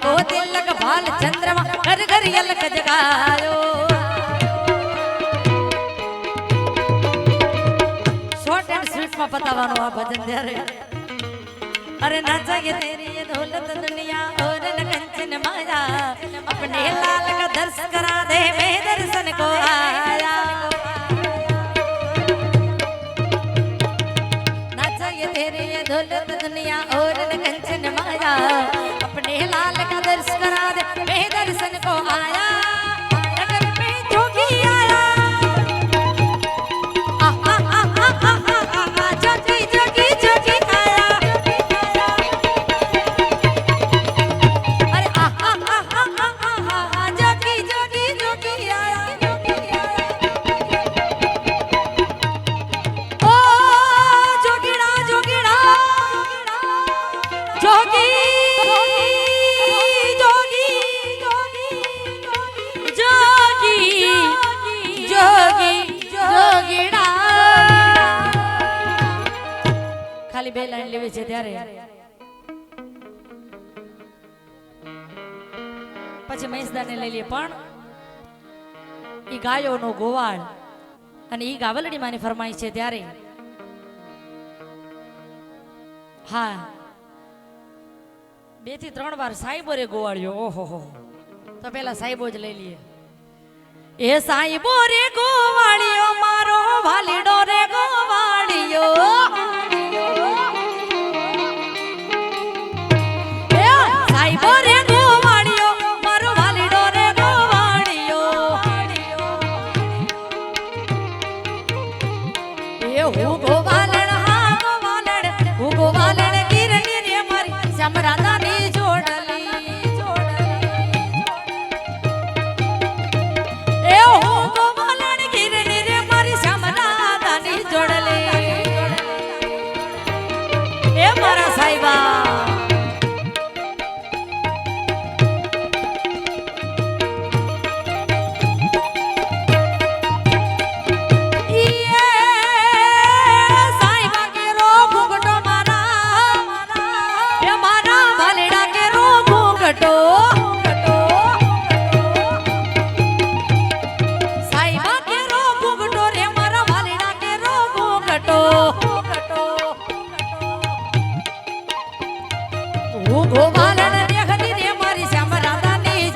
को तिलक भाल चंद्रमा घर घर यलक जगायो शॉर्ट एंड स्वीट में बतावानो आ भजन त्यारे अरे ना चाहिए तेरी ये दौलत दुनिया और न कंचन माया अपने लाल का दर्श करा दे मैं दर्शन को आया ना चाहिए तेरी ये दौलत दुनिया और न कंचन माया अपने लाल का दर्श करा दे मैं दर्शन को आया नगर में जोगी आया जोगी जोगी जोगी आया अरे जोगी जोगी जोगी आया ओ जोगीड़ा जोगीड़ा जोगी ખાલી બે લાઈન લેવી છે ત્યારે પછી મહેશદાને લઈ લે પણ ઈ ગાયોનો ગોવાળ અને ઈ ગાવલડી માની ફરમાઈશ છે ત્યારે હા 2 થી 3 વાર સાહેબો રે ગોવાળ્યો ઓહો તો પેલા સાહેબો જ લઈ લઈએ એ સાહેબો રે ગોવાળિયો મારો વાલીડો રે ગોવાળિયો સાહેબો રે ગોવાળિયો મારો વાલીડો રે ગોવાળિયો એ હું ગોવાલણ હા ગોવાલણ હું ગોવાલણ ગીરની રે મારી સમરાદાની જોડલી એ હું ગોવાલણ ગીરની રે મારી સમરાદાની જોડલી એ મારા સાહેબા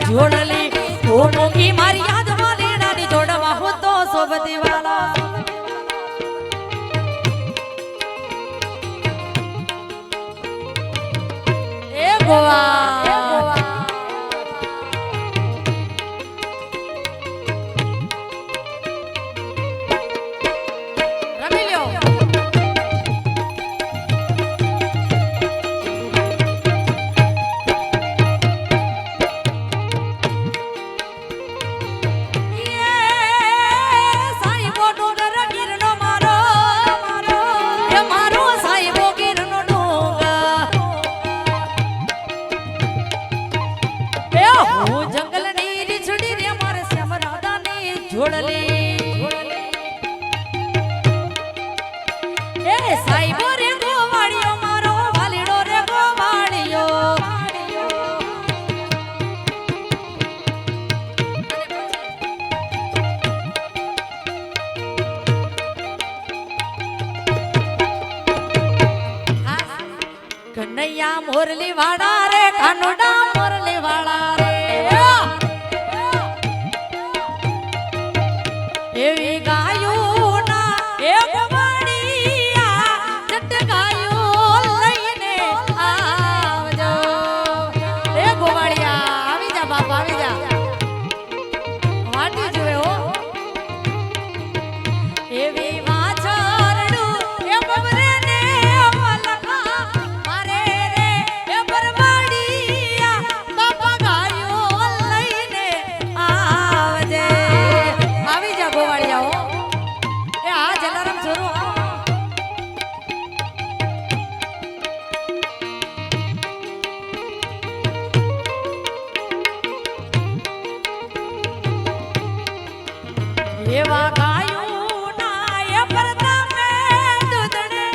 જોડલી ઓમોગી મારી યાદ વાલીડાની જોડવા હું તો સોબતી વાલા એ ગોવા રમી લ્યો કનૈયા મોરલી વાળા રે કાનોડા મોરલી વાળા રે બાપ આવી જા વાટી જોવે હો એવી વાછરડું એ બબરે ને મલકા મારે રે એ બરવાડિયા બાપા ગાયો લઈને આવજે આવી જા ગોવાળિયા હો એ આ જલારામ છોરો એવા ગાયું ના એ પરતા મે દૂધને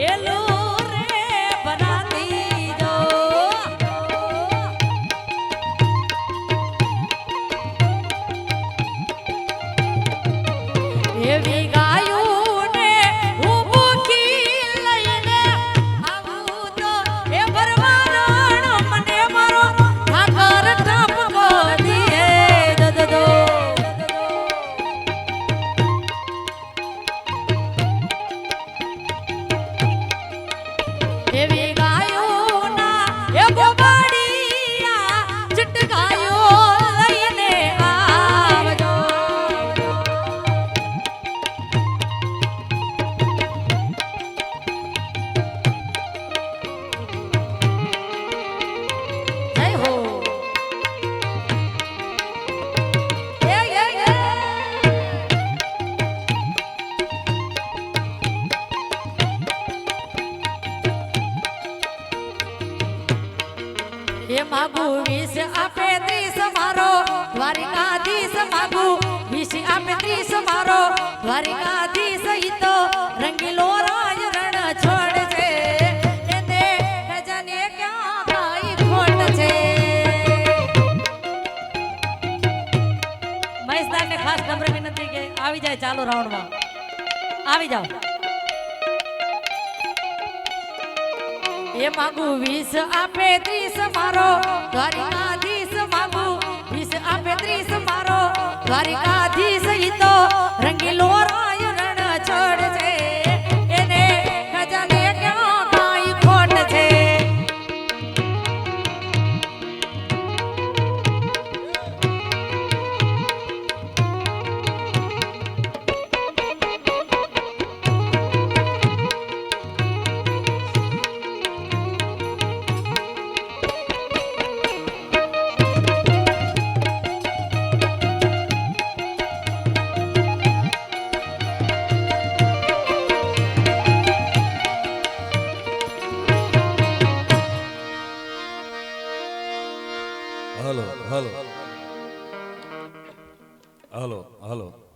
એલું રે બનાતી જો એવી ગાયું ને હું ભૂખી લઈને આવું તો એ ભરવાનો મને મારો ઠાકર ટપકો દીએ દો એવી ગાયો ના એ ગોવાળિયા ચટકાયો લઈને આવજો જય હો એ માગુ વિષ આપે 30 મારો દ્વારિકાધીશ માગુ વિષ આપે 30 મારો દ્વારિકાધીશ ઈ તો રંગીલો રાય રણ છોડ છે એને ખજાને ક્યાં કાઈ ખોટ છે મહેશદારને ખાસ નમ્ર વિનંતી કે આવી જાય ચાલો રાઉન્ડમાં આવી જાઓ એ માગુ વિષ આપે 30 મારો દ્વારિકાધીશ માગુ વિષ આપે 30 મારો દ્વારિકાધીશ ઈ તો રંગીલો રાય રણ છોડ છે એને ખજાને ક્યાં કાઈ ખોટ છે હાલો હાલો હાલો હાલો